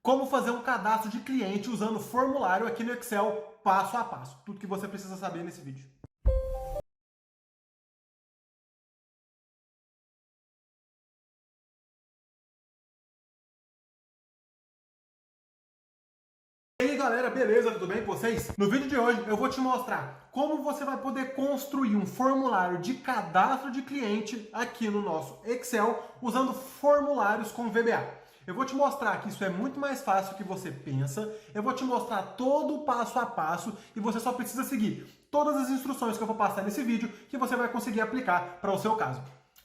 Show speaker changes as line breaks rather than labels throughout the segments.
Como fazer um cadastro de cliente usando formulário aqui no Excel, passo a passo. Tudo que você precisa saber nesse vídeo. E aí galera, beleza? Tudo bem com vocês? No vídeo de hoje eu vou te mostrar como você vai poder construir um formulário de cadastro de cliente aqui no nosso Excel usando formulários com VBA. Eu vou te mostrar que isso é muito mais fácil do que você pensa, eu vou te mostrar todo o passo a passo e você só precisa seguir todas as instruções que eu vou passar nesse vídeo que você vai conseguir aplicar para o seu caso.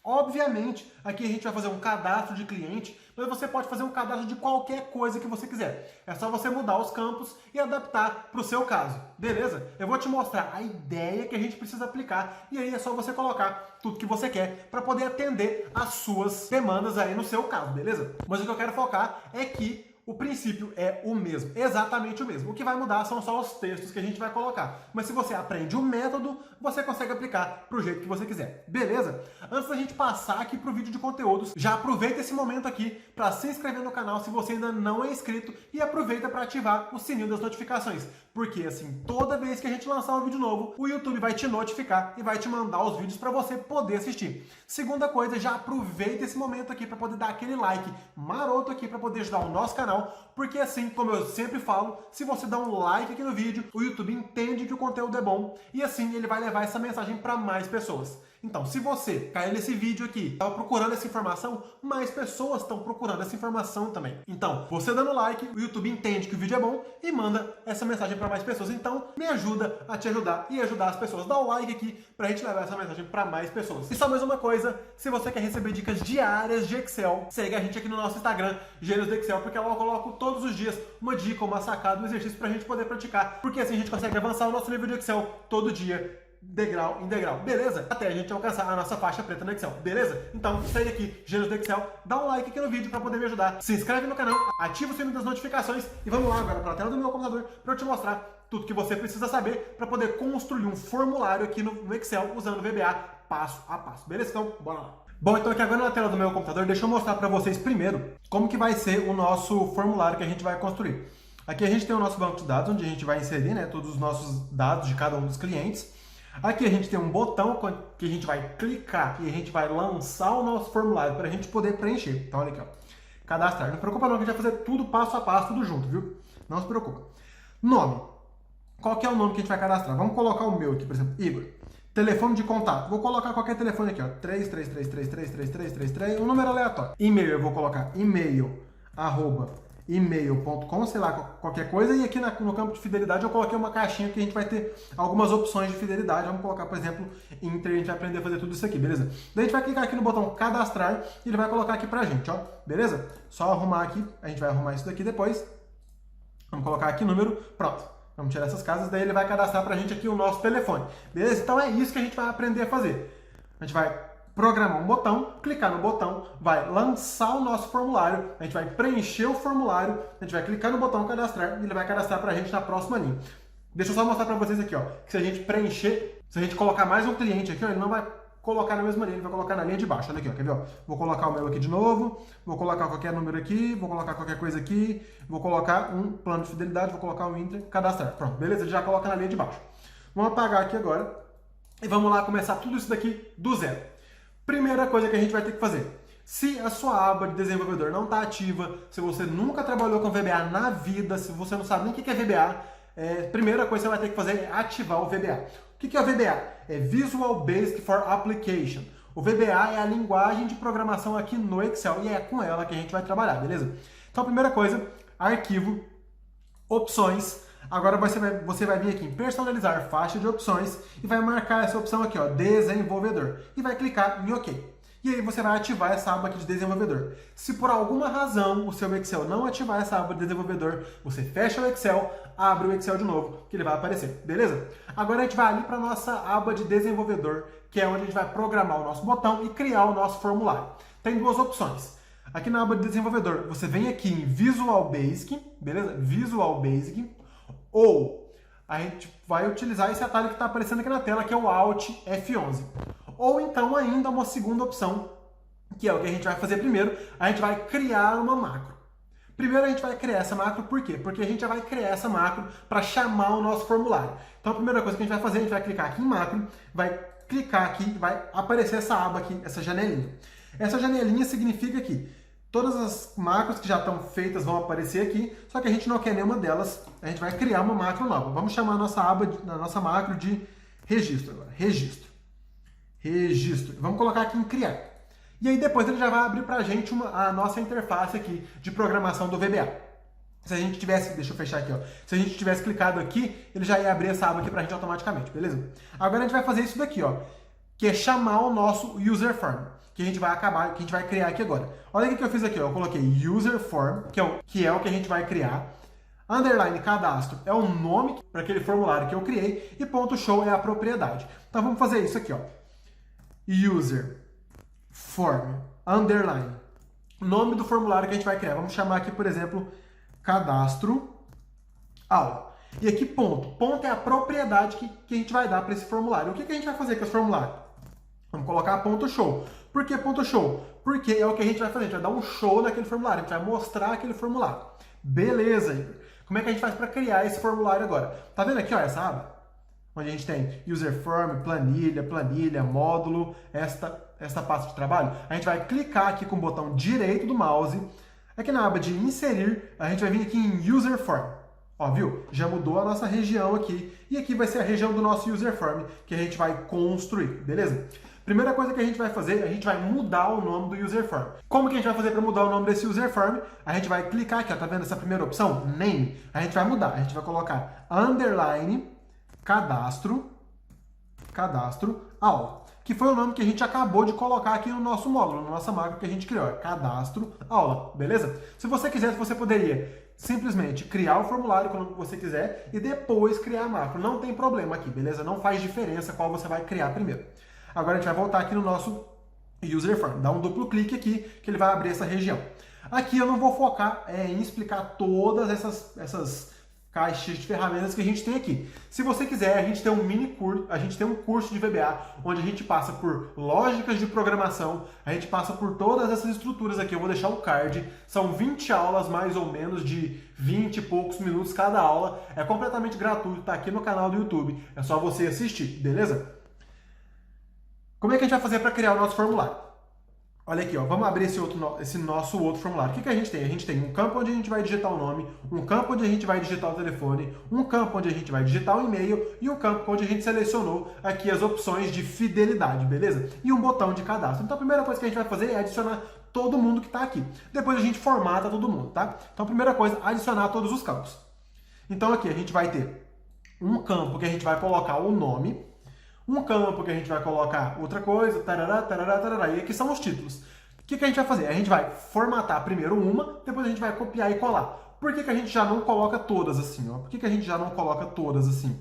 Obviamente, aqui a gente vai fazer um cadastro de cliente, mas você pode fazer um cadastro de qualquer coisa que você quiser. É só você mudar os campos e adaptar para o seu caso, beleza? Eu vou te mostrar a ideia que a gente precisa aplicar e aí é só você colocar tudo que você quer para poder atender as suas demandas aí no seu caso, beleza? Mas o que eu quero focar é que o princípio é o mesmo, exatamente o mesmo. O que vai mudar são só os textos que a gente vai colocar. Mas se você aprende o método, você consegue aplicar para o jeito que você quiser. Beleza? Antes da gente passar aqui para o vídeo de conteúdos, já aproveita esse momento aqui para se inscrever no canal se você ainda não é inscrito e aproveita para ativar o sininho das notificações. Porque assim, toda vez que a gente lançar um vídeo novo, o YouTube vai te notificar e vai te mandar os vídeos para você poder assistir. Segunda coisa, já aproveita esse momento aqui para poder dar aquele like maroto aqui para poder ajudar o nosso canal. Porque assim, como eu sempre falo, se você dá um like aqui no vídeo, o YouTube entende que o conteúdo é bom e assim ele vai levar essa mensagem para mais pessoas. Então, se você caiu nesse vídeo aqui, estava procurando essa informação, mais pessoas estão procurando essa informação também. Então, você dando like, o YouTube entende que o vídeo é bom e manda essa mensagem para mais pessoas. Então, me ajuda a te ajudar e ajudar as pessoas. Dá o like aqui para a gente levar essa mensagem para mais pessoas. E só mais uma coisa, se você quer receber dicas diárias de Excel, segue a gente aqui no nosso Instagram, Gênios do Excel, porque lá eu coloco todos os dias uma dica, uma sacada, um exercício para a gente poder praticar. Porque assim a gente consegue avançar o nosso nível de Excel todo dia, degrau em degrau, beleza? Até a gente alcançar a nossa faixa preta no Excel, beleza? Então, segue aqui, Gênios do Excel, dá um like aqui no vídeo para poder me ajudar, se inscreve no canal, ativa o sininho das notificações e vamos lá agora para a tela do meu computador para eu te mostrar tudo que você precisa saber para poder construir um formulário aqui no Excel usando VBA passo a passo, beleza? Então, bora lá! Bom, então aqui agora na tela do meu computador, deixa eu mostrar para vocês primeiro como que vai ser o nosso formulário que a gente vai construir. Aqui a gente tem o nosso banco de dados, onde a gente vai inserir, né, todos os nossos dados de cada um dos clientes. Aqui a gente tem um botão que a gente vai clicar e a gente vai lançar o nosso formulário para a gente poder preencher. Então olha aqui, ó. Cadastrar. Não se preocupa não, que a gente vai fazer tudo passo a passo, tudo junto, viu? Não se preocupa. Nome. Qual que é o nome que a gente vai cadastrar? Vamos colocar o meu aqui, por exemplo, Igor. Telefone de contato. Vou colocar qualquer telefone aqui, ó. 3333333333, um número aleatório. E-mail, eu vou colocar e-mail@email.com, sei lá, qualquer coisa. E aqui no campo de fidelidade eu coloquei uma caixinha que a gente vai ter algumas opções de fidelidade. Vamos colocar, por exemplo, Inter, a gente vai aprender a fazer tudo isso aqui, beleza? Daí a gente vai clicar aqui no botão cadastrar e ele vai colocar aqui pra gente, ó. Beleza? Só arrumar aqui, a gente vai arrumar isso daqui depois. Vamos colocar aqui número, pronto. Vamos tirar essas casas, daí ele vai cadastrar pra gente aqui o nosso telefone. Beleza? Então é isso que a gente vai aprender a fazer. A gente vai programar um botão, clicar no botão, vai lançar o nosso formulário, a gente vai preencher o formulário, a gente vai clicar no botão cadastrar e ele vai cadastrar pra gente na próxima linha. Deixa eu só mostrar pra vocês aqui, ó, que se a gente preencher, se a gente colocar mais um cliente aqui, ó, ele não vai colocar na mesma linha, ele vai colocar na linha de baixo. Olha aqui, ó, quer ver? Ó? Vou colocar o meu aqui de novo, vou colocar qualquer número aqui, vou colocar qualquer coisa aqui, vou colocar um plano de fidelidade, vou colocar um Inter, cadastrar. Pronto, beleza? Ele já coloca na linha de baixo. Vamos apagar aqui agora e vamos lá começar tudo isso daqui do zero. Primeira coisa que a gente vai ter que fazer. Se a sua aba de desenvolvedor não está ativa, se você nunca trabalhou com VBA na vida, se você não sabe nem o que é VBA, primeira coisa que você vai ter que fazer é ativar o VBA. O que é o VBA? É Visual Basic for Application. O VBA é a linguagem de programação aqui no Excel e é com ela que a gente vai trabalhar, beleza? Então, a primeira coisa, arquivo, opções. Agora você vai vir aqui em personalizar faixa de opções e vai marcar essa opção aqui, ó, desenvolvedor. E vai clicar em OK. E aí você vai ativar essa aba aqui de desenvolvedor. Se por alguma razão o seu Excel não ativar essa aba de desenvolvedor, você fecha o Excel, abre o Excel de novo, que ele vai aparecer, beleza? Agora a gente vai ali para a nossa aba de desenvolvedor, que é onde a gente vai programar o nosso botão e criar o nosso formulário. Tem duas opções. Aqui na aba de desenvolvedor, você vem aqui em Visual Basic, beleza? Visual Basic, ou a gente vai utilizar esse atalho que está aparecendo aqui na tela, que é o Alt F11. Ou então ainda uma segunda opção, que é o que a gente vai fazer primeiro, a gente vai criar uma macro. Primeiro a gente vai criar essa macro, por quê? Porque a gente já vai criar essa macro para chamar o nosso formulário. Então a primeira coisa que a gente vai fazer, a gente vai clicar aqui em macro, vai clicar aqui, vai aparecer essa aba aqui, essa janelinha. Essa janelinha significa que todas as macros que já estão feitas vão aparecer aqui, só que a gente não quer nenhuma delas, a gente vai criar uma macro nova. Vamos chamar a nossa aba, a nossa macro de registro agora. Registro. Vamos colocar aqui em criar. E aí depois ele já vai abrir pra gente a nossa interface aqui de programação do VBA. Se a gente tivesse, deixa eu fechar aqui, ó. Se a gente tivesse clicado aqui, ele já ia abrir essa aba aqui pra gente automaticamente, beleza? Agora a gente vai fazer isso daqui, ó, que é chamar o nosso user form, que a gente vai criar aqui agora. Olha o que eu fiz aqui, ó. Eu coloquei user form, que é o que a gente vai criar. Underline cadastro é o nome para aquele formulário que eu criei e ponto show é a propriedade. Então vamos fazer isso aqui, ó. User form underline nome do formulário que a gente vai criar. Vamos chamar aqui, por exemplo, cadastro aula. E aqui ponto. Ponto é a propriedade que a gente vai dar para esse formulário. O que a gente vai fazer com esse formulário? Vamos colocar ponto show. Por que ponto show? Porque é o que a gente vai fazer. A gente vai dar um show naquele formulário. A gente vai mostrar aquele formulário. Beleza, Igor. Como é que a gente faz para criar esse formulário agora? Tá vendo aqui, ó, essa aba? Onde a gente tem user form, planilha, módulo, esta pasta de trabalho. A gente vai clicar aqui com o botão direito do mouse. Aqui na aba de inserir, a gente vai vir aqui em user form. Ó, viu? Já mudou a nossa região aqui. E aqui vai ser a região do nosso user form que a gente vai construir, beleza? Primeira coisa que a gente vai fazer, a gente vai mudar o nome do user form. Como que a gente vai fazer para mudar o nome desse user form? A gente vai clicar aqui, ó, tá vendo essa primeira opção? Name. A gente vai mudar, a gente vai colocar underline cadastro aula, que foi o nome que a gente acabou de colocar aqui no nosso módulo, na nossa macro que a gente criou, cadastro aula, beleza? Se você quisesse, você poderia simplesmente criar o formulário quando você quiser e depois criar a macro. Não tem problema aqui, beleza? Não faz diferença qual você vai criar primeiro. Agora a gente vai voltar aqui no nosso user form. Dá um duplo clique aqui que ele vai abrir essa região. Aqui eu não vou focar em explicar todas essas caixas de ferramentas que a gente tem aqui. Se você quiser, a gente tem um mini curso, a gente tem um curso de VBA onde a gente passa por lógicas de programação, a gente passa por todas essas estruturas aqui. Eu vou deixar o card. São 20 aulas mais ou menos de 20 e poucos minutos cada aula. É completamente gratuito, tá aqui no canal do YouTube. É só você assistir, beleza? Como é que a gente vai fazer para criar o nosso formulário? Olha aqui, ó, vamos abrir esse nosso outro formulário. O que a gente tem? A gente tem um campo onde a gente vai digitar o nome, um campo onde a gente vai digitar o telefone, um campo onde a gente vai digitar o e-mail e um campo onde a gente selecionou aqui as opções de fidelidade, beleza? E um botão de cadastro. Então a primeira coisa que a gente vai fazer é adicionar todo mundo que está aqui. Depois a gente formata todo mundo, tá? Então a primeira coisa, adicionar todos os campos. Então aqui a gente vai ter um campo que a gente vai colocar o nome, um campo que a gente vai colocar outra coisa, tarará, tarará, tarará, e aqui são os títulos. O que a gente vai fazer? A gente vai formatar primeiro uma, depois a gente vai copiar e colar. Por que a gente já não coloca todas assim? Ó? Por que a gente já não coloca todas assim?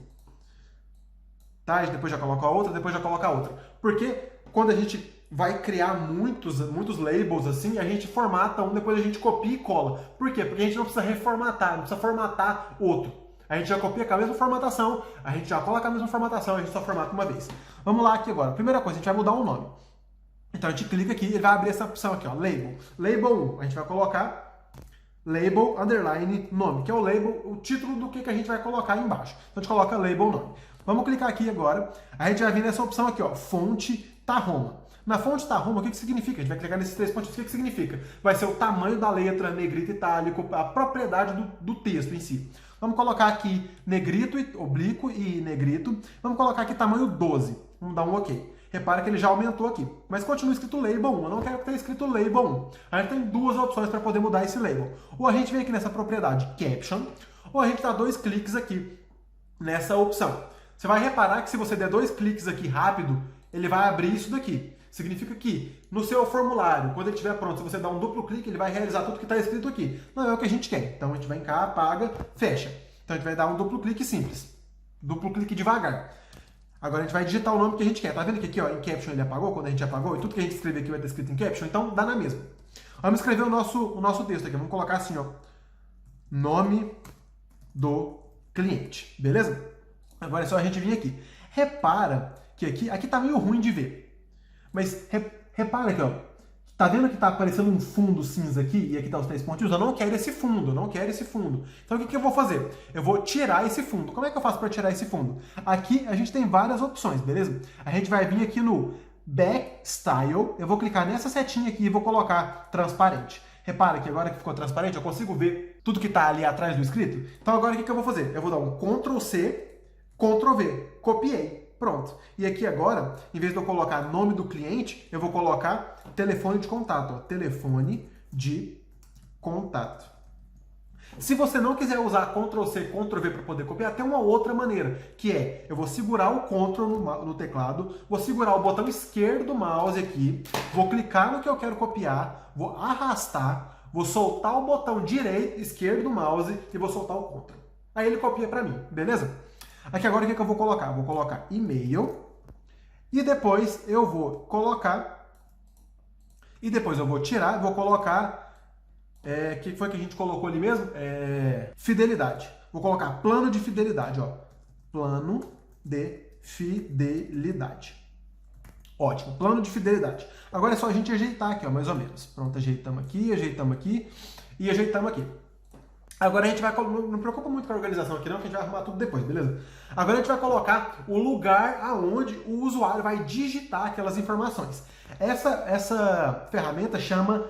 Tá? A gente depois já coloca a outra, depois já coloca a outra. Porque quando a gente vai criar muitos labels assim, a gente formata um, depois a gente copia e cola. Por quê? Porque a gente não precisa reformatar, não precisa formatar outro. A gente já copia com a mesma formatação, a gente já coloca a mesma formatação, a gente só formata uma vez. Vamos lá aqui agora. Primeira coisa, a gente vai mudar o nome. Então a gente clica aqui, ele vai abrir essa opção aqui, ó, label. Label 1, a gente vai colocar label underline nome, que é o label, o título do que a gente vai colocar aí embaixo. Então a gente coloca label nome. Vamos clicar aqui agora, a gente vai vir nessa opção aqui, ó, fonte Tahoma. Na fonte Tahoma, o que significa? A gente vai clicar nesses três pontos, o que significa? Vai ser o tamanho da letra, negrito, itálico, a propriedade do texto em si. Vamos colocar aqui negrito, oblíquo e negrito. Vamos colocar aqui tamanho 12. Vamos dar um OK. Repara que ele já aumentou aqui. Mas continua escrito label 1. Eu não quero que tenha escrito label 1. A gente tem duas opções para poder mudar esse label. Ou a gente vem aqui nessa propriedade caption, ou a gente dá 2 cliques aqui nessa opção. Você vai reparar que se você der 2 cliques aqui rápido, ele vai abrir isso daqui. Significa que no seu formulário, quando ele estiver pronto, se você dar um duplo clique, ele vai realizar tudo que está escrito aqui. Não é o que a gente quer. Então a gente vem cá, apaga, fecha. Então a gente vai dar um duplo clique simples. Duplo clique devagar. Agora a gente vai digitar o nome que a gente quer. Tá vendo que aqui, ó, em caption ele apagou, quando a gente apagou, e tudo que a gente escrever aqui vai estar escrito em caption, então dá na mesma. Vamos escrever o nosso texto aqui. Vamos colocar assim, ó. Nome do cliente. Beleza? Agora é só a gente vir aqui. Repara que aqui tá meio ruim de ver. Mas repara aqui, ó, Tá vendo que tá aparecendo um fundo cinza aqui e aqui tá os 3 pontinhos? Eu não quero esse fundo, eu não quero esse fundo. Então o que eu vou fazer? Eu vou tirar esse fundo. Como é que eu faço para tirar esse fundo? Aqui a gente tem várias opções, beleza? A gente vai vir aqui no Back Style, eu vou clicar nessa setinha aqui e vou colocar transparente. Repara que agora que ficou transparente, eu consigo ver tudo que tá ali atrás do escrito. Então agora o que eu vou fazer? Eu vou dar um Ctrl C, Ctrl V, copiei. Pronto. E aqui agora, em vez de eu colocar nome do cliente, eu vou colocar telefone de contato. Ó, telefone de contato. Se você não quiser usar Ctrl C, Ctrl V para poder copiar, tem uma outra maneira, que é, eu vou segurar o Ctrl no teclado, vou segurar o botão esquerdo do mouse aqui, vou clicar no que eu quero copiar, vou arrastar, vou soltar o botão esquerdo do mouse e vou soltar o Ctrl. Aí ele copia para mim, beleza? Aqui agora o que eu vou colocar? Vou colocar e-mail e depois eu vou colocar e depois eu vou tirar, vou colocar o que foi que a gente colocou ali mesmo? Fidelidade. Vou colocar plano de fidelidade, ó. Plano de fidelidade. Ótimo, plano de fidelidade. Agora é só a gente ajeitar aqui, ó, mais ou menos. Pronto, ajeitamos aqui e ajeitamos aqui. Agora a gente vai, não preocupa muito com a organização aqui não, que a gente vai arrumar tudo depois, beleza? Agora a gente vai colocar o lugar aonde o usuário vai digitar aquelas informações. Essa ferramenta chama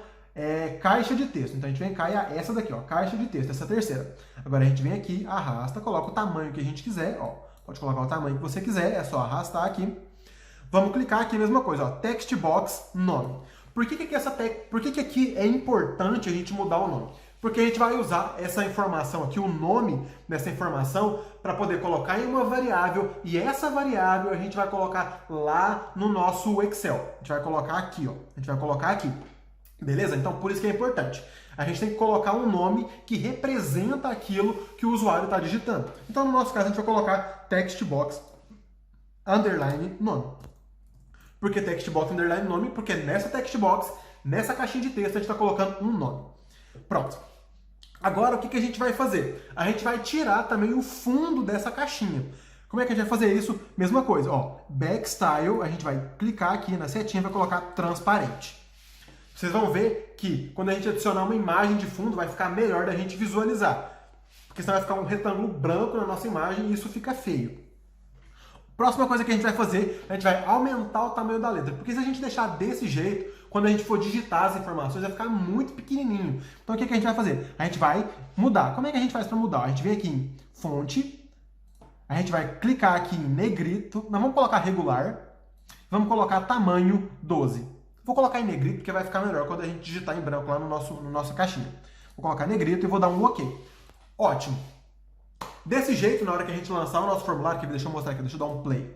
caixa de texto. Então a gente vem cá e essa daqui, ó, caixa de texto, essa terceira. Agora a gente vem aqui, arrasta, coloca o tamanho que a gente quiser, ó. Pode colocar o tamanho que você quiser, é só arrastar aqui. Vamos clicar aqui, mesma coisa, ó, text box, nome. Por que aqui é importante a gente mudar o nome? Porque a gente vai usar essa informação aqui, o nome dessa informação, para poder colocar em uma variável, e essa variável a gente vai colocar lá no nosso Excel. A gente vai colocar aqui, ó. A gente vai colocar aqui. Beleza? Então, por isso que é importante. A gente tem que colocar um nome que representa aquilo que o usuário está digitando. Então, no nosso caso, a gente vai colocar text box underline nome. Por que text box underline nome? Porque nessa text box, nessa caixinha de texto, a gente está colocando um nome. Pronto. Agora, o que a gente vai fazer? A gente vai tirar também o fundo dessa caixinha. Como é que a gente vai fazer isso? Mesma coisa, ó. Back Style, a gente vai clicar aqui na setinha e vai colocar transparente. Vocês vão ver que quando a gente adicionar uma imagem de fundo, vai ficar melhor da gente visualizar. Porque senão vai ficar um retângulo branco na nossa imagem e isso fica feio. Próxima coisa que a gente vai fazer, a gente vai aumentar o tamanho da letra. Porque se a gente deixar desse jeito, quando a gente for digitar as informações, vai ficar muito pequenininho. Então o que a gente vai fazer? A gente vai mudar. Como é que a gente faz para mudar? A gente vem aqui em fonte, a gente vai clicar aqui em negrito, nós vamos colocar regular, vamos colocar tamanho 12. Vou colocar em negrito porque vai ficar melhor quando a gente digitar em branco lá no nossa caixinha. Vou colocar negrito e vou dar um OK. Ótimo. Desse jeito, na hora que a gente lançar o nosso formulário, aqui, deixa eu mostrar aqui, deixa eu dar um play.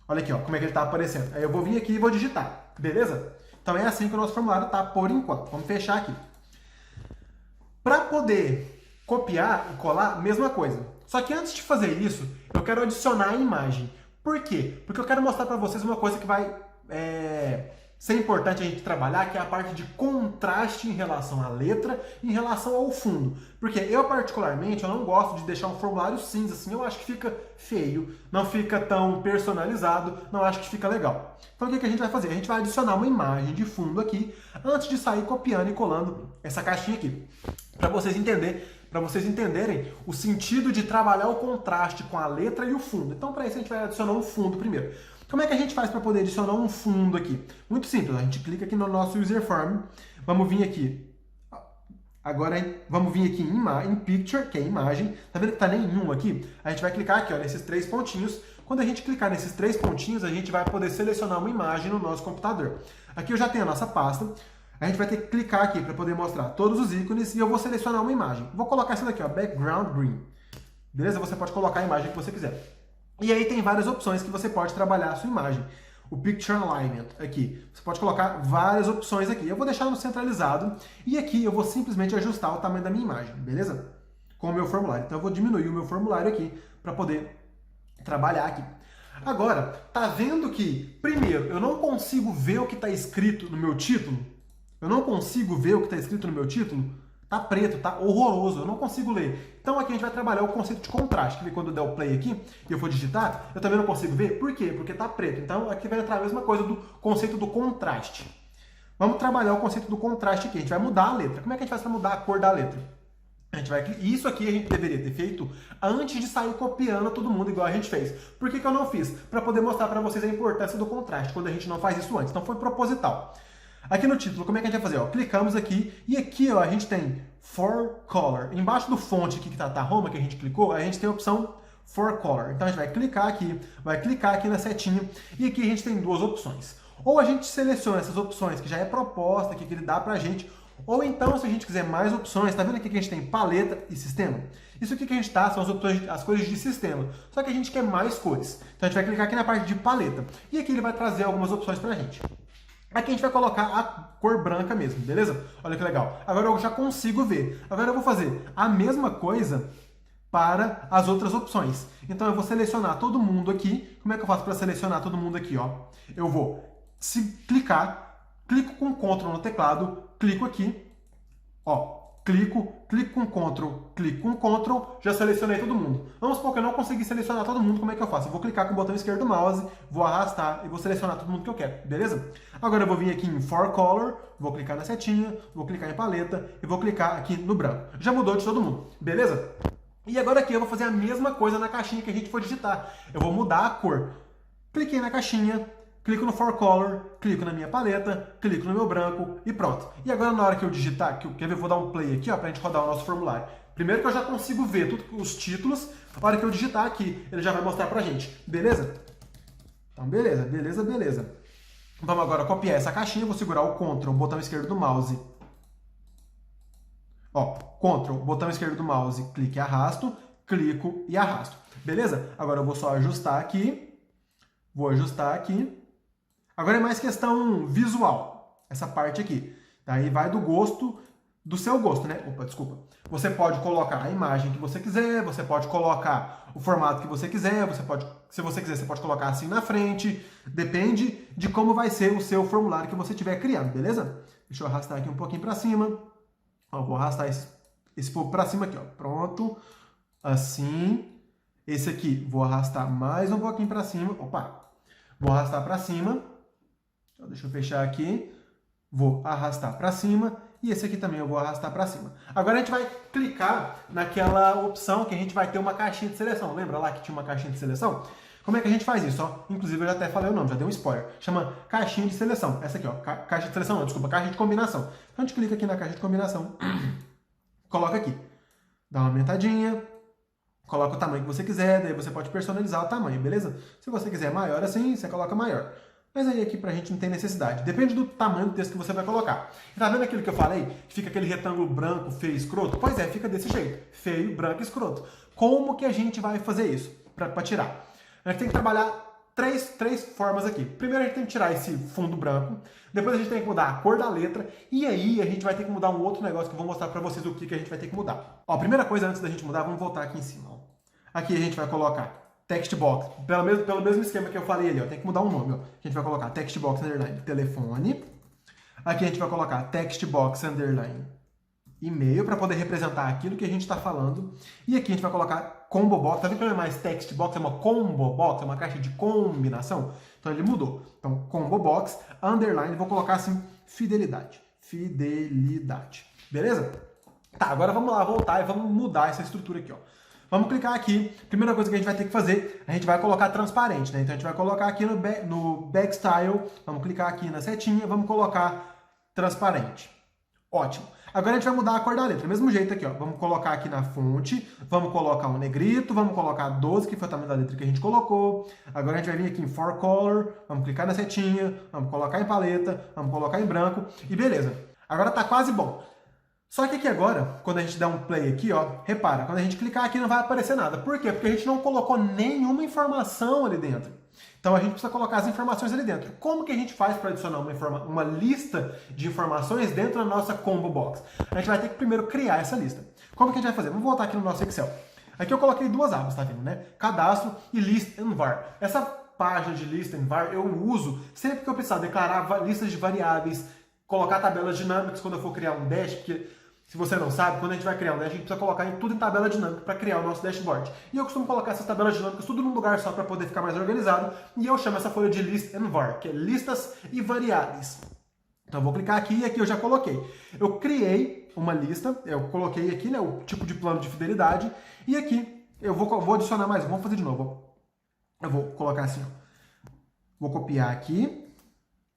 Olha aqui, ó, como é que ele está aparecendo. Aí eu vou vir aqui e vou digitar, beleza? Então é assim que o nosso formulário está por enquanto. Vamos fechar aqui. Para poder copiar e colar, mesma coisa. Só que antes de fazer isso, eu quero adicionar a imagem. Por quê? Porque eu quero mostrar para vocês uma coisa que vai ser importante a gente trabalhar, que é a parte de contraste em relação à letra e em relação ao fundo. Porque eu, particularmente, eu não gosto de deixar um formulário cinza assim, eu acho que fica feio, não fica tão personalizado, não acho que fica legal. Então o que a gente vai fazer? A gente vai adicionar uma imagem de fundo aqui, antes de sair copiando e colando essa caixinha aqui. Para vocês entenderem o sentido de trabalhar o contraste com a letra e o fundo. Então, para isso, a gente vai adicionar um fundo primeiro. Como é que a gente faz para poder adicionar um fundo aqui? Muito simples, a gente clica aqui no nosso user form, vamos vir aqui, agora vamos vir aqui em picture, que é imagem, tá vendo que tá nenhum aqui? A gente vai clicar aqui, ó, nesses 3 pontinhos. Quando a gente clicar nesses 3 pontinhos, a gente vai poder selecionar uma imagem no nosso computador. Aqui eu já tenho a nossa pasta, a gente vai ter que clicar aqui para poder mostrar todos os ícones e eu vou selecionar uma imagem. Vou colocar essa daqui, ó, background green. Beleza? Você pode colocar a imagem que você quiser. E aí tem várias opções que você pode trabalhar a sua imagem. O Picture Alignment aqui. Você pode colocar várias opções aqui. Eu vou deixar no centralizado e aqui eu vou simplesmente ajustar o tamanho da minha imagem, beleza? Com o meu formulário. Então eu vou diminuir o meu formulário aqui para poder trabalhar aqui. Agora, tá vendo que, primeiro, eu não consigo ver o que está escrito no meu título? Eu não consigo ver o que está escrito no meu título? Tá preto, tá horroroso, eu não consigo ler. Então aqui a gente vai trabalhar o conceito de contraste. Que quando eu der o play aqui e eu for digitar, eu também não consigo ver. Por quê? Porque tá preto. Então aqui vai entrar a mesma coisa do conceito do contraste. Vamos trabalhar o conceito do contraste aqui. A gente vai mudar a letra. Como é que a gente faz para mudar a cor da letra? Isso aqui a gente deveria ter feito antes de sair copiando todo mundo igual a gente fez. Por que eu não fiz? Para poder mostrar para vocês a importância do contraste, quando a gente não faz isso antes. Então foi proposital. Aqui no título, como é que a gente vai fazer? Ó, clicamos aqui e aqui ó, a gente tem For Color. Embaixo do fonte aqui que tá Roma, que a gente clicou, a gente tem a opção For Color. Então a gente vai clicar aqui na setinha e aqui a gente tem duas opções. Ou a gente seleciona essas opções que já é proposta, que ele dá pra gente, ou então, se a gente quiser mais opções, tá vendo aqui que a gente tem paleta e sistema? Isso aqui que a gente tá, são as opções, as cores de sistema. Só que a gente quer mais cores. Então a gente vai clicar aqui na parte de paleta. E aqui ele vai trazer algumas opções pra gente. Aqui a gente vai colocar a cor branca mesmo, beleza? Olha que legal. Agora eu já consigo ver. Agora eu vou fazer a mesma coisa para as outras opções. Então eu vou selecionar todo mundo aqui. Como é que eu faço para selecionar todo mundo aqui? Ó? Eu vou clico com Ctrl no teclado, clico aqui, ó, clico com Ctrl, já selecionei todo mundo. Vamos supor que eu não consegui selecionar todo mundo, como é que eu faço? Eu vou clicar com o botão esquerdo do mouse, vou arrastar e vou selecionar todo mundo que eu quero, beleza? Agora eu vou vir aqui em For Color, vou clicar na setinha, vou clicar em paleta e vou clicar aqui no branco. Já mudou de todo mundo, beleza? E agora aqui eu vou fazer a mesma coisa na caixinha que a gente for digitar. Eu vou mudar a cor. Cliquei na caixinha, clico no For Color, clico na minha paleta, clico no meu branco e pronto. E agora na hora que eu digitar, quer ver, eu vou dar um play aqui ó, pra gente rodar o nosso formulário. Primeiro que eu já consigo ver todos os títulos, na hora que eu digitar aqui, ele já vai mostrar pra gente, beleza? Então beleza. Vamos agora copiar essa caixinha, vou segurar o Ctrl, botão esquerdo do mouse. Ó, Ctrl, botão esquerdo do mouse, clique e arrasto, clico e arrasto. Beleza? Agora eu vou só ajustar aqui, Agora é mais questão visual, essa parte aqui. Daí vai do seu gosto, né? Opa, desculpa. Você pode colocar a imagem que você quiser, você pode colocar o formato que você quiser, se você quiser, você pode colocar assim na frente. Depende de como vai ser o seu formulário que você estiver criando, beleza? Deixa eu arrastar aqui um pouquinho para cima. Ó, vou arrastar esse pouco para cima aqui, ó. Pronto. Assim. Esse aqui, vou arrastar mais um pouquinho para cima. Opa! Vou arrastar para cima. Deixa eu fechar aqui. Vou arrastar para cima. E esse aqui também eu vou arrastar para cima. Agora a gente vai clicar naquela opção que a gente vai ter uma caixinha de seleção. Lembra lá que tinha uma caixinha de seleção? Como é que a gente faz isso? Ó, inclusive eu já até falei o nome, já dei um spoiler. Chama caixinha de seleção. Essa aqui, ó. Caixa de seleção não, desculpa, caixa de combinação. Então a gente clica aqui na caixa de combinação. Coloca aqui. Dá uma aumentadinha. Coloca o tamanho que você quiser, daí você pode personalizar o tamanho, beleza? Se você quiser maior assim, você coloca maior. Mas aí aqui pra gente não tem necessidade. Depende do tamanho do texto que você vai colocar. E tá vendo aquilo que eu falei? Que fica aquele retângulo branco, feio, escroto? Pois é, fica desse jeito. Feio, branco e escroto. Como que a gente vai fazer isso pra tirar? A gente tem que trabalhar três formas aqui. Primeiro a gente tem que tirar esse fundo branco. Depois a gente tem que mudar a cor da letra. E aí a gente vai ter que mudar um outro negócio que eu vou mostrar pra vocês o que a gente vai ter que mudar. Ó, a primeira coisa antes da gente mudar, vamos voltar aqui em cima. Ó. Aqui a gente vai colocar text box, pelo mesmo esquema que eu falei ali, ó, tem que mudar o nome, ó. A gente vai colocar text box underline telefone. Aqui a gente vai colocar text box underline e-mail para poder representar aquilo que a gente está falando. E aqui a gente vai colocar combo box. Tá vendo que não é mais text box, é uma combo box, é uma caixa de combinação. Então ele mudou. Então combo box underline, vou colocar assim fidelidade. Beleza? Tá, agora vamos lá voltar e vamos mudar essa estrutura aqui, ó. Vamos clicar aqui. Primeira coisa que a gente vai ter que fazer, a gente vai colocar transparente, né? Então a gente vai colocar aqui no Backstyle, vamos clicar aqui na setinha, vamos colocar transparente. Ótimo. Agora a gente vai mudar a cor da letra. Mesmo jeito aqui, ó. Vamos colocar aqui na fonte, vamos colocar um negrito, vamos colocar 12, que foi o tamanho da letra que a gente colocou. Agora a gente vai vir aqui em For Color, vamos clicar na setinha, vamos colocar em paleta, vamos colocar em branco e beleza. Agora tá quase bom. Só que aqui agora, quando a gente dá um play aqui, ó, repara, quando a gente clicar aqui não vai aparecer nada. Por quê? Porque a gente não colocou nenhuma informação ali dentro. Então a gente precisa colocar as informações ali dentro. Como que a gente faz para adicionar uma lista de informações dentro da nossa combo box? A gente vai ter que primeiro criar essa lista. Como que a gente vai fazer? Vamos voltar aqui no nosso Excel. Aqui eu coloquei duas abas, tá vendo, né? Cadastro e List and Var. Essa página de List and Var eu uso sempre que eu precisar declarar listas de variáveis, colocar tabelas dinâmicas quando eu for criar um dash, porque se você não sabe, quando a gente vai criar um dash, a gente precisa colocar tudo em tabela dinâmica para criar o nosso dashboard. E eu costumo colocar essas tabelas dinâmicas tudo num lugar só para poder ficar mais organizado. E eu chamo essa folha de List and Var, que é listas e variáveis. Então eu vou clicar aqui e aqui eu já coloquei. Eu criei uma lista, eu coloquei aqui, né, o tipo de plano de fidelidade, e aqui eu vou adicionar mais um, vamos fazer de novo. Eu vou colocar assim, ó. Vou copiar aqui,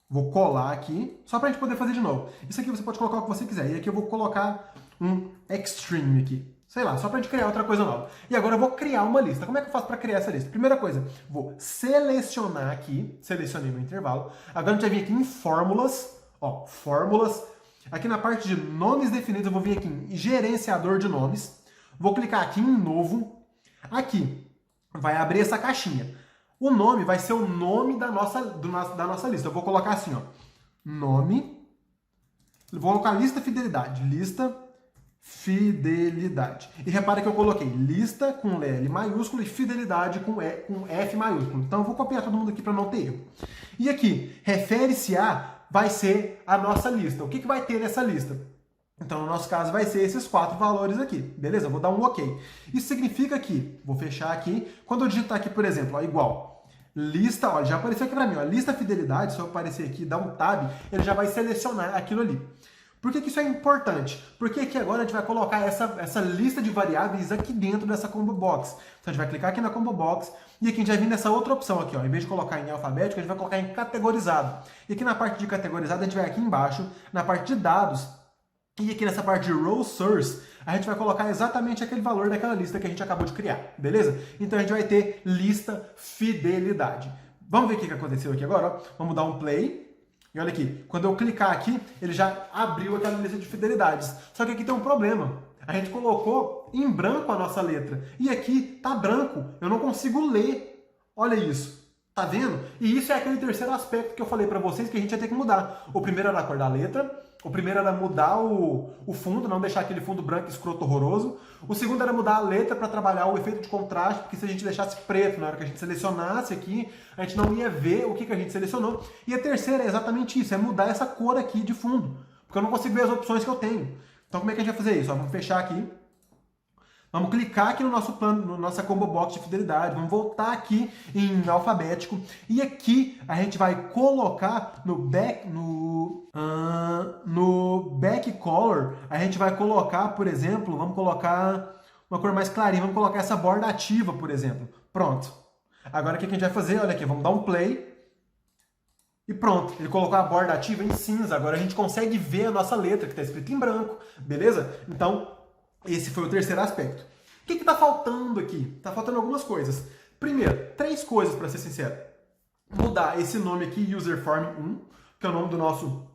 vou colar aqui, só pra gente poder fazer de novo. Isso aqui você pode colocar o que você quiser, e aqui eu vou colocar um Extreme aqui. Sei lá, só pra gente criar outra coisa nova. E agora eu vou criar uma lista. Como é que eu faço pra criar essa lista? Primeira coisa, vou selecionar aqui, selecionei no intervalo. Agora a gente vai vir aqui em fórmulas, ó, fórmulas. Aqui na parte de nomes definidos eu vou vir aqui em gerenciador de nomes. Vou clicar aqui em novo. Aqui vai abrir essa caixinha. O nome vai ser o nome da nossa lista. Eu vou colocar assim, ó, nome. Vou colocar lista fidelidade, lista fidelidade. E repara que eu coloquei lista com L maiúsculo e fidelidade com F maiúsculo. Então eu vou copiar todo mundo aqui para não ter erro. E aqui, refere-se a, vai ser a nossa lista. O que vai ter nessa lista? Então, no nosso caso, vai ser esses 4 valores aqui. Beleza? Eu vou dar um OK. Isso significa que, vou fechar aqui, quando eu digitar aqui, por exemplo, ó, igual, lista, olha, já apareceu aqui para mim, ó, lista fidelidade, se eu aparecer aqui, dar um tab, ele já vai selecionar aquilo ali. Por que isso é importante? Porque aqui agora a gente vai colocar essa lista de variáveis aqui dentro dessa combo box. Então a gente vai clicar aqui na combo box e aqui a gente vai vir nessa outra opção aqui, ó. Em vez de colocar em alfabético, a gente vai colocar em categorizado. E aqui na parte de categorizado a gente vai aqui embaixo, na parte de dados, e aqui nessa parte de row source, a gente vai colocar exatamente aquele valor daquela lista que a gente acabou de criar, beleza? Então a gente vai ter lista fidelidade. Vamos ver o que aconteceu aqui agora, ó. Vamos dar um play. E olha aqui, quando eu clicar aqui, ele já abriu aquela lista de fidelidades. Só que aqui tem um problema. A gente colocou em branco a nossa letra. E aqui tá branco. Eu não consigo ler. Olha isso. Tá vendo? E isso é aquele terceiro aspecto que eu falei pra vocês que a gente ia ter que mudar. O primeiro era a cor da letra. O primeiro era mudar o fundo, não deixar aquele fundo branco escroto horroroso. O segundo era mudar a letra para trabalhar o efeito de contraste, porque se a gente deixasse preto na hora que a gente selecionasse aqui, a gente não ia ver o que a gente selecionou. E a terceira é exatamente isso, é mudar essa cor aqui de fundo, porque eu não consigo ver as opções que eu tenho. Então como é que a gente vai fazer isso? Ó, vamos fechar aqui. Vamos clicar aqui no nosso plano, na nossa combo box de fidelidade, vamos voltar aqui em alfabético e aqui a gente vai colocar no back color, a gente vai colocar, por exemplo, vamos colocar uma cor mais clarinha, vamos colocar essa borda ativa, por exemplo. Pronto. Agora o que a gente vai fazer? Olha aqui, vamos dar um play. E pronto, ele colocou a borda ativa em cinza, agora a gente consegue ver a nossa letra que está escrita em branco, beleza? Então, esse foi o terceiro aspecto. O que está faltando aqui? Está faltando algumas coisas. Primeiro, 3 coisas para ser sincero. Mudar esse nome aqui, userform 1, que é o nome do nosso,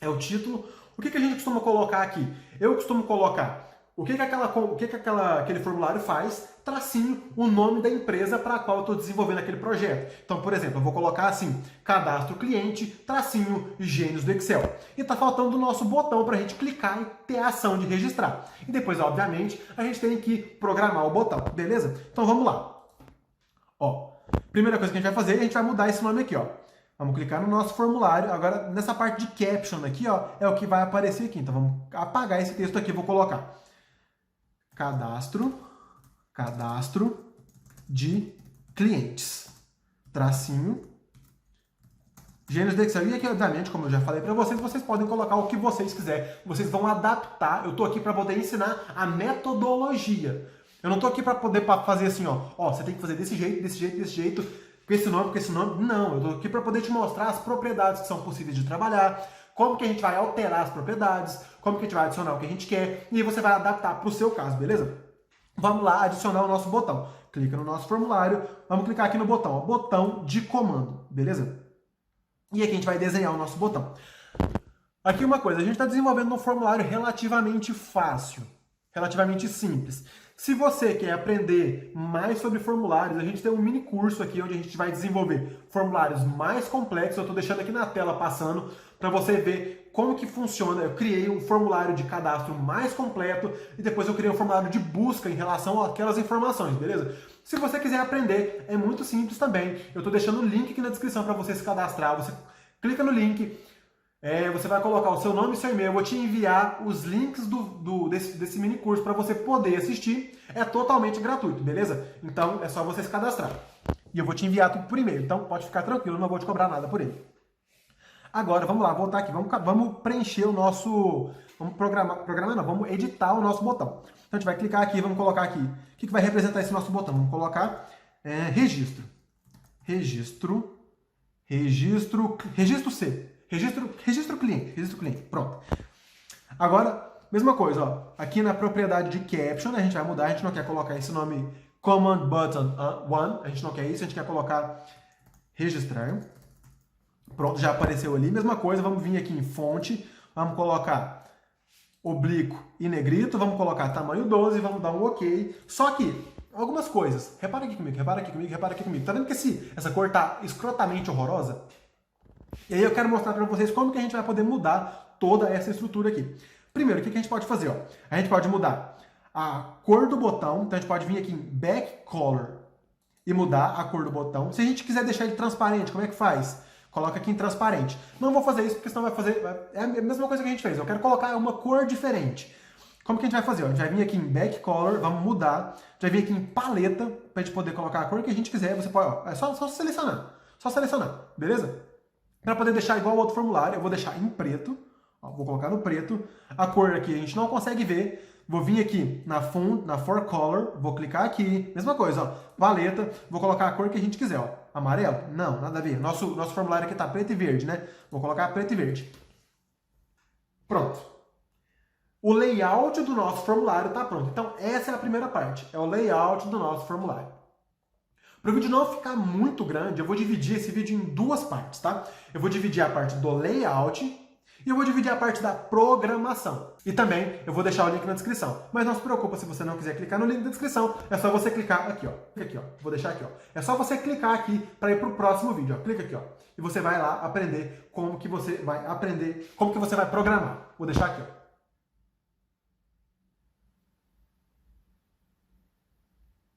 é o título. O que a gente costuma colocar aqui? Eu costumo colocar o que aquele formulário faz, tracinho, o nome da empresa para a qual eu estou desenvolvendo aquele projeto. Então, por exemplo, eu vou colocar assim, cadastro cliente, tracinho, gênios do Excel. E está faltando o nosso botão para a gente clicar e ter a ação de registrar. E depois, obviamente, a gente tem que programar o botão, beleza? Então vamos lá. Ó, primeira coisa que a gente vai fazer, a gente vai mudar esse nome aqui, ó. Vamos clicar no nosso formulário. Agora, nessa parte de caption aqui, ó, é o que vai aparecer aqui. Então vamos apagar esse texto aqui, vou colocar cadastro de clientes, tracinho, gênios do Excel. E aqui, obviamente, como eu já falei para vocês, vocês podem colocar o que vocês quiserem. Vocês vão adaptar. Eu estou aqui para poder ensinar a metodologia. Eu não estou aqui para poder fazer assim, ó, você tem que fazer desse jeito, desse jeito, desse jeito, com esse nome. Não, eu estou aqui para poder te mostrar as propriedades que são possíveis de trabalhar, como que a gente vai alterar as propriedades, como que a gente vai adicionar o que a gente quer, e aí você vai adaptar para o seu caso, beleza? Vamos lá adicionar o nosso botão. Clica no nosso formulário, vamos clicar aqui no botão, ó, botão de comando, beleza? E aqui a gente vai desenhar o nosso botão. Aqui uma coisa, a gente está desenvolvendo um formulário relativamente fácil, relativamente simples. Se você quer aprender mais sobre formulários, a gente tem um mini curso aqui onde a gente vai desenvolver formulários mais complexos. Eu estou deixando aqui na tela passando para você ver como que funciona. Eu criei um formulário de cadastro mais completo e depois eu criei um formulário de busca em relação àquelas informações, beleza? Se você quiser aprender, é muito simples também. Eu estou deixando o link aqui na descrição para você se cadastrar. Você clica no link. Você vai colocar o seu nome e seu e-mail. Eu vou te enviar os links desse mini curso para você poder assistir. É totalmente gratuito, beleza? Então é só você se cadastrar. E eu vou te enviar tudo por e-mail. Então pode ficar tranquilo, não vou te cobrar nada por ele. Agora, vamos lá, voltar aqui, vamos preencher o nosso... Vamos programar não, vamos editar o nosso botão. Então a gente vai clicar aqui, vamos colocar aqui. O que vai representar esse nosso botão? Vamos colocar registro. Registro C. Registro cliente. Pronto. Agora, mesma coisa, ó. Aqui na propriedade de caption, a gente vai mudar, a gente não quer colocar esse nome command button 1, a gente não quer isso, a gente quer colocar registrar. Pronto, já apareceu ali. Mesma coisa, vamos vir aqui em fonte, vamos colocar oblíquo e negrito, vamos colocar tamanho 12, vamos dar um OK. Só que, algumas coisas. Repara aqui comigo. Tá vendo que essa cor tá escrotamente horrorosa? E aí eu quero mostrar para vocês como que a gente vai poder mudar toda essa estrutura aqui. Primeiro, o que a gente pode fazer? Ó? A gente pode mudar a cor do botão, então a gente pode vir aqui em Back Color e mudar a cor do botão. Se a gente quiser deixar ele transparente, como é que faz? Coloca aqui em transparente. Não vou fazer isso, porque senão vai fazer... É a mesma coisa que a gente fez. Eu quero colocar uma cor diferente. Como que a gente vai fazer? A gente vai vir aqui em Back Color, vamos mudar. A gente vai vir aqui em paleta, para a gente poder colocar a cor que a gente quiser. Você pode, ó, é só selecionar. Só selecionar, beleza? Para poder deixar igual ao outro formulário, eu vou deixar em preto. Ó, vou colocar no preto. A cor aqui a gente não consegue ver. Vou vir aqui na For Color, vou clicar aqui. Mesma coisa, ó, paleta. Vou colocar a cor que a gente quiser, ó. Amarelo? Não, nada a ver. Nosso formulário aqui tá preto e verde, né? Vou colocar preto e verde. Pronto. O layout do nosso formulário está pronto. Então, essa é a primeira parte. É o layout do nosso formulário. Para o vídeo não ficar muito grande, eu vou dividir esse vídeo em duas partes, tá? Eu vou dividir a parte do layout e eu vou dividir a parte da programação. E também eu vou deixar o link na descrição. Mas não se preocupa se você não quiser clicar no link da descrição, é só você clicar aqui, ó. Clica aqui, ó. Vou deixar aqui, ó. É só você clicar aqui para ir para o próximo vídeo, ó. Clica aqui, ó. E você vai lá aprender como que você vai programar. Vou deixar aqui, ó.